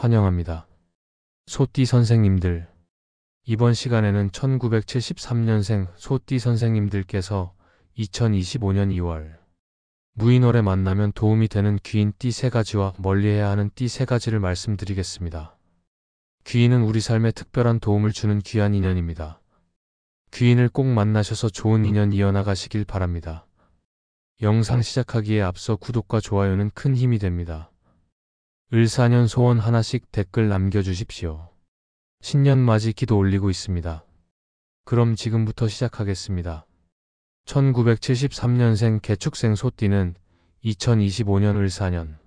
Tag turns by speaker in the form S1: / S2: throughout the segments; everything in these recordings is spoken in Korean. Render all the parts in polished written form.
S1: 환영합니다. 소띠 선생님들, 이번 시간에는 1973년생 소띠 선생님들께서 2025년 2월 무인월에 만나면 도움이 되는 귀인 띠 3가지와 멀리해야 하는 띠 3가지를 말씀드리겠습니다. 귀인은 우리 삶에 특별한 도움을 주는 귀한 인연입니다. 귀인을 꼭 만나셔서 좋은 인연 이어나가시길 바랍니다. 영상 시작하기에 앞서 구독과 좋아요는 큰 힘이 됩니다. 을사년 소원 하나씩 댓글 남겨주십시오. 신년맞이 기도 올리고 있습니다. 그럼 지금부터 시작하겠습니다. 1973년생 개축생 소띠는 2025년 을사년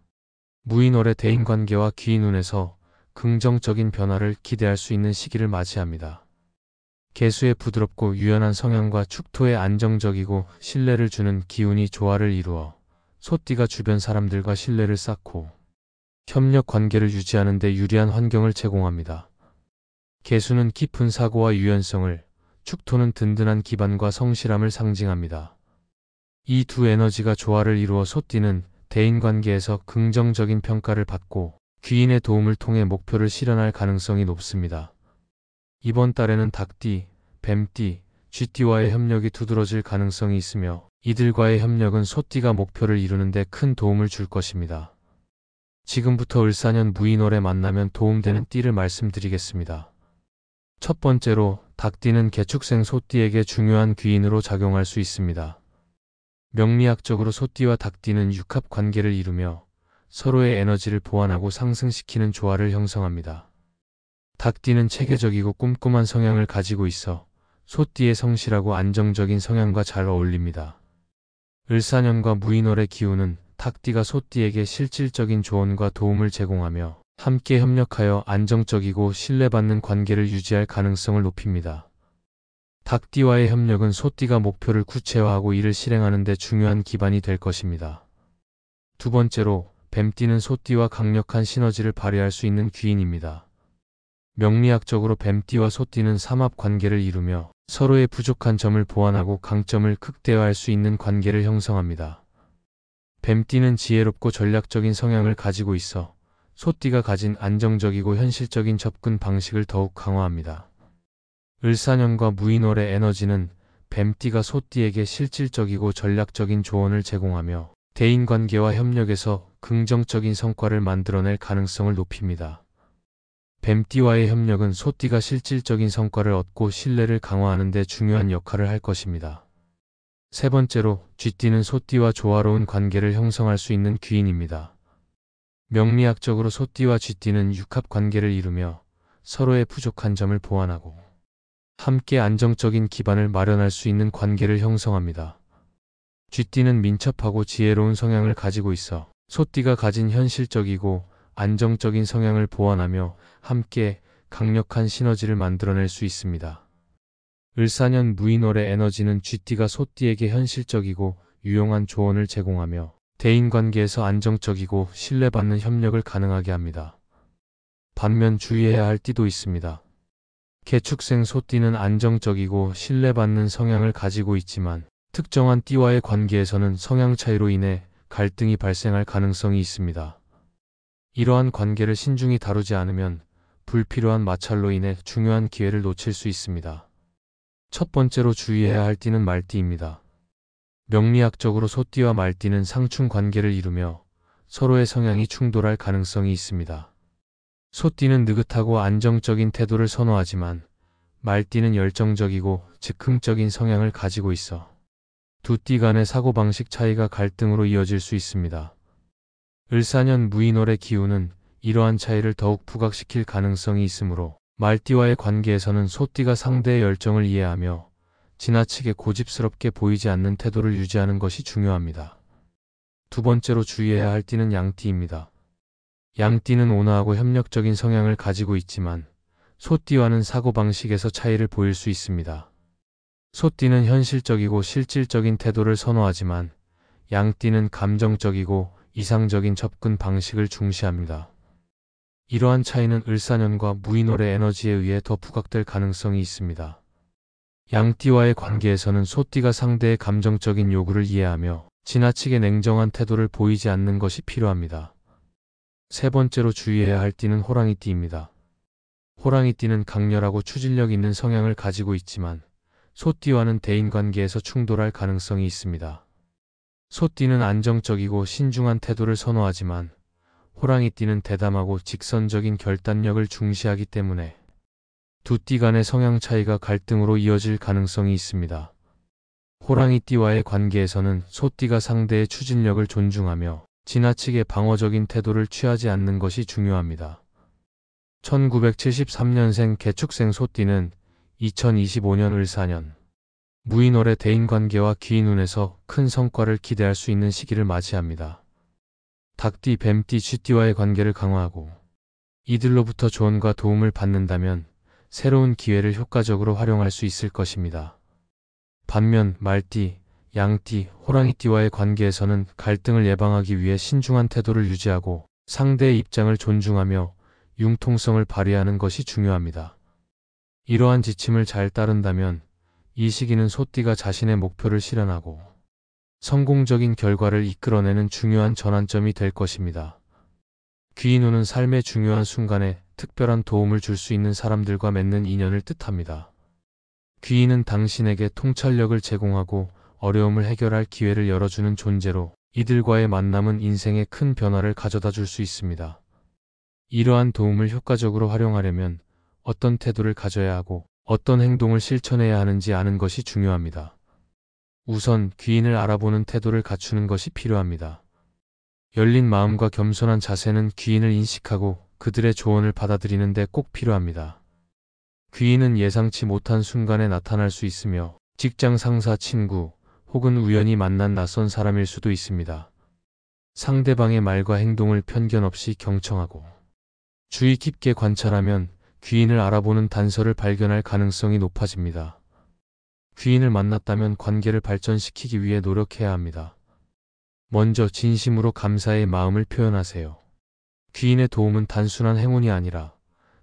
S1: 무인월의 대인관계와 귀인운에서 긍정적인 변화를 기대할 수 있는 시기를 맞이합니다. 개수의 부드럽고 유연한 성향과 축토의 안정적이고 신뢰를 주는 기운이 조화를 이루어 소띠가 주변 사람들과 신뢰를 쌓고 협력 관계를 유지하는 데 유리한 환경을 제공합니다. 개수는 깊은 사고와 유연성을, 축토는 든든한 기반과 성실함을 상징합니다. 이 두 에너지가 조화를 이루어 소띠는 대인관계에서 긍정적인 평가를 받고 귀인의 도움을 통해 목표를 실현할 가능성이 높습니다. 이번 달에는 닭띠, 뱀띠, 쥐띠와의 협력이 두드러질 가능성이 있으며 이들과의 협력은 소띠가 목표를 이루는 데 큰 도움을 줄 것입니다. 지금부터 을사년 무인월에 만나면 도움되는 띠를 말씀드리겠습니다. 첫 번째로 닭띠는 개축생 소띠에게 중요한 귀인으로 작용할 수 있습니다. 명리학적으로 소띠와 닭띠는 육합 관계를 이루며 서로의 에너지를 보완하고 상승시키는 조화를 형성합니다. 닭띠는 체계적이고 꼼꼼한 성향을 가지고 있어 소띠의 성실하고 안정적인 성향과 잘 어울립니다. 을사년과 무인월의 기운은 닭띠가 소띠에게 실질적인 조언과 도움을 제공하며 함께 협력하여 안정적이고 신뢰받는 관계를 유지할 가능성을 높입니다. 닭띠와의 협력은 소띠가 목표를 구체화하고 이를 실행하는 데 중요한 기반이 될 것입니다. 두 번째로 뱀띠는 소띠와 강력한 시너지를 발휘할 수 있는 귀인입니다. 명리학적으로 뱀띠와 소띠는 삼합 관계를 이루며 서로의 부족한 점을 보완하고 강점을 극대화할 수 있는 관계를 형성합니다. 뱀띠는 지혜롭고 전략적인 성향을 가지고 있어 소띠가 가진 안정적이고 현실적인 접근 방식을 더욱 강화합니다. 을사년과 무인월의 에너지는 뱀띠가 소띠에게 실질적이고 전략적인 조언을 제공하며 대인관계와 협력에서 긍정적인 성과를 만들어낼 가능성을 높입니다. 뱀띠와의 협력은 소띠가 실질적인 성과를 얻고 신뢰를 강화하는 데 중요한 역할을 할 것입니다. 세 번째로 쥐띠는 소띠와 조화로운 관계를 형성할 수 있는 귀인입니다. 명리학적으로 소띠와 쥐띠는 육합 관계를 이루며 서로의 부족한 점을 보완하고 함께 안정적인 기반을 마련할 수 있는 관계를 형성합니다. 쥐띠는 민첩하고 지혜로운 성향을 가지고 있어 소띠가 가진 현실적이고 안정적인 성향을 보완하며 함께 강력한 시너지를 만들어낼 수 있습니다. 을사년 무인월의 에너지는 쥐띠가 소띠에게 현실적이고 유용한 조언을 제공하며 대인관계에서 안정적이고 신뢰받는 협력을 가능하게 합니다. 반면 주의해야 할 띠도 있습니다. 개축생 소띠는 안정적이고 신뢰받는 성향을 가지고 있지만 특정한 띠와의 관계에서는 성향 차이로 인해 갈등이 발생할 가능성이 있습니다. 이러한 관계를 신중히 다루지 않으면 불필요한 마찰로 인해 중요한 기회를 놓칠 수 있습니다. 첫 번째로 주의해야 할 띠는 말띠입니다. 명리학적으로 소띠와 말띠는 상충 관계를 이루며 서로의 성향이 충돌할 가능성이 있습니다. 소띠는 느긋하고 안정적인 태도를 선호하지만 말띠는 열정적이고 즉흥적인 성향을 가지고 있어 두 띠 간의 사고방식 차이가 갈등으로 이어질 수 있습니다. 을사년 무인월의 기운은 이러한 차이를 더욱 부각시킬 가능성이 있으므로 말띠와의 관계에서는 소띠가 상대의 열정을 이해하며 지나치게 고집스럽게 보이지 않는 태도를 유지하는 것이 중요합니다. 두 번째로 주의해야 할 띠는 양띠입니다. 양띠는 온화하고 협력적인 성향을 가지고 있지만 소띠와는 사고방식에서 차이를 보일 수 있습니다. 소띠는 현실적이고 실질적인 태도를 선호하지만 양띠는 감정적이고 이상적인 접근 방식을 중시합니다. 이러한 차이는 을사년과 무인월의 에너지에 의해 더 부각될 가능성이 있습니다. 양띠와의 관계에서는 소띠가 상대의 감정적인 요구를 이해하며 지나치게 냉정한 태도를 보이지 않는 것이 필요합니다. 세 번째로 주의해야 할 띠는 호랑이띠입니다. 호랑이띠는 강렬하고 추진력 있는 성향을 가지고 있지만 소띠와는 대인관계에서 충돌할 가능성이 있습니다. 소띠는 안정적이고 신중한 태도를 선호하지만 호랑이띠는 대담하고 직선적인 결단력을 중시하기 때문에 두 띠 간의 성향 차이가 갈등으로 이어질 가능성이 있습니다. 호랑이띠와의 관계에서는 소띠가 상대의 추진력을 존중하며 지나치게 방어적인 태도를 취하지 않는 것이 중요합니다. 1973년생 개축생 소띠는 2025년 을사년 무인월의 대인관계와 귀인운에서 큰 성과를 기대할 수 있는 시기를 맞이합니다. 닭띠, 뱀띠, 쥐띠와의 관계를 강화하고 이들로부터 조언과 도움을 받는다면 새로운 기회를 효과적으로 활용할 수 있을 것입니다. 반면 말띠, 양띠, 호랑이띠와의 관계에서는 갈등을 예방하기 위해 신중한 태도를 유지하고 상대의 입장을 존중하며 융통성을 발휘하는 것이 중요합니다. 이러한 지침을 잘 따른다면 이 시기는 소띠가 자신의 목표를 실현하고 성공적인 결과를 이끌어내는 중요한 전환점이 될 것입니다. 귀인운은 삶의 중요한 순간에 특별한 도움을 줄 수 있는 사람들과 맺는 인연을 뜻합니다. 귀인은 당신에게 통찰력을 제공하고 어려움을 해결할 기회를 열어주는 존재로 이들과의 만남은 인생에 큰 변화를 가져다 줄 수 있습니다. 이러한 도움을 효과적으로 활용하려면 어떤 태도를 가져야 하고 어떤 행동을 실천해야 하는지 아는 것이 중요합니다. 우선 귀인을 알아보는 태도를 갖추는 것이 필요합니다. 열린 마음과 겸손한 자세는 귀인을 인식하고 그들의 조언을 받아들이는 데 꼭 필요합니다. 귀인은 예상치 못한 순간에 나타날 수 있으며 직장 상사, 친구 혹은 우연히 만난 낯선 사람일 수도 있습니다. 상대방의 말과 행동을 편견 없이 경청하고 주의 깊게 관찰하면 귀인을 알아보는 단서를 발견할 가능성이 높아집니다. 귀인을 만났다면 관계를 발전시키기 위해 노력해야 합니다. 먼저 진심으로 감사의 마음을 표현하세요. 귀인의 도움은 단순한 행운이 아니라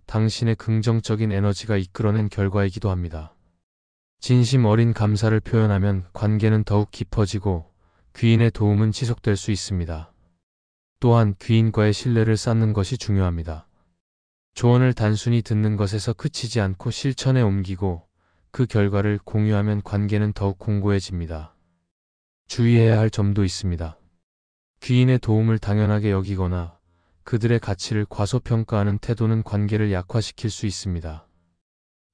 S1: 당신의 긍정적인 에너지가 이끌어낸 결과이기도 합니다. 진심 어린 감사를 표현하면 관계는 더욱 깊어지고 귀인의 도움은 지속될 수 있습니다. 또한 귀인과의 신뢰를 쌓는 것이 중요합니다. 조언을 단순히 듣는 것에서 그치지 않고 실천에 옮기고 그 결과를 공유하면 관계는 더욱 공고해집니다. 주의해야 할 점도 있습니다. 귀인의 도움을 당연하게 여기거나 그들의 가치를 과소평가하는 태도는 관계를 약화시킬 수 있습니다.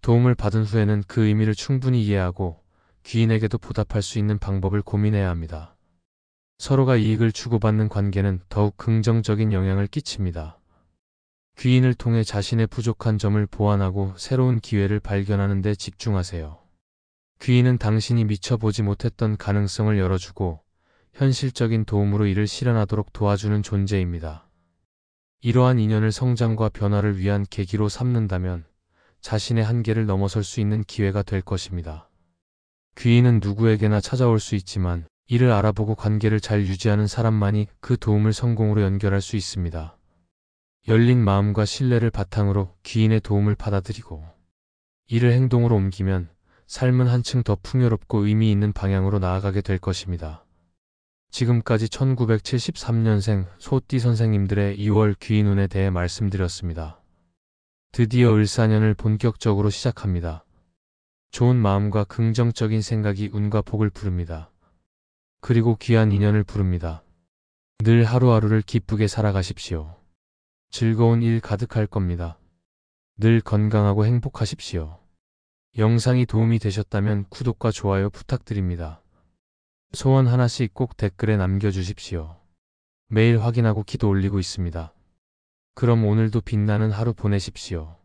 S1: 도움을 받은 후에는 그 의미를 충분히 이해하고 귀인에게도 보답할 수 있는 방법을 고민해야 합니다. 서로가 이익을 주고받는 관계는 더욱 긍정적인 영향을 끼칩니다. 귀인을 통해 자신의 부족한 점을 보완하고 새로운 기회를 발견하는 데 집중하세요. 귀인은 당신이 미처 보지 못했던 가능성을 열어주고 현실적인 도움으로 이를 실현하도록 도와주는 존재입니다. 이러한 인연을 성장과 변화를 위한 계기로 삼는다면 자신의 한계를 넘어설 수 있는 기회가 될 것입니다. 귀인은 누구에게나 찾아올 수 있지만 이를 알아보고 관계를 잘 유지하는 사람만이 그 도움을 성공으로 연결할 수 있습니다. 열린 마음과 신뢰를 바탕으로 귀인의 도움을 받아들이고 이를 행동으로 옮기면 삶은 한층 더 풍요롭고 의미 있는 방향으로 나아가게 될 것입니다. 지금까지 1973년생 소띠 선생님들의 2월 귀인운에 대해 말씀드렸습니다. 드디어 을사년을 본격적으로 시작합니다. 좋은 마음과 긍정적인 생각이 운과 복을 부릅니다. 그리고 귀한 인연을 부릅니다. 늘 하루하루를 기쁘게 살아가십시오. 즐거운 일 가득할 겁니다. 늘 건강하고 행복하십시오. 영상이 도움이 되셨다면 구독과 좋아요 부탁드립니다. 소원 하나씩 꼭 댓글에 남겨주십시오. 매일 확인하고 기도 올리고 있습니다. 그럼 오늘도 빛나는 하루 보내십시오.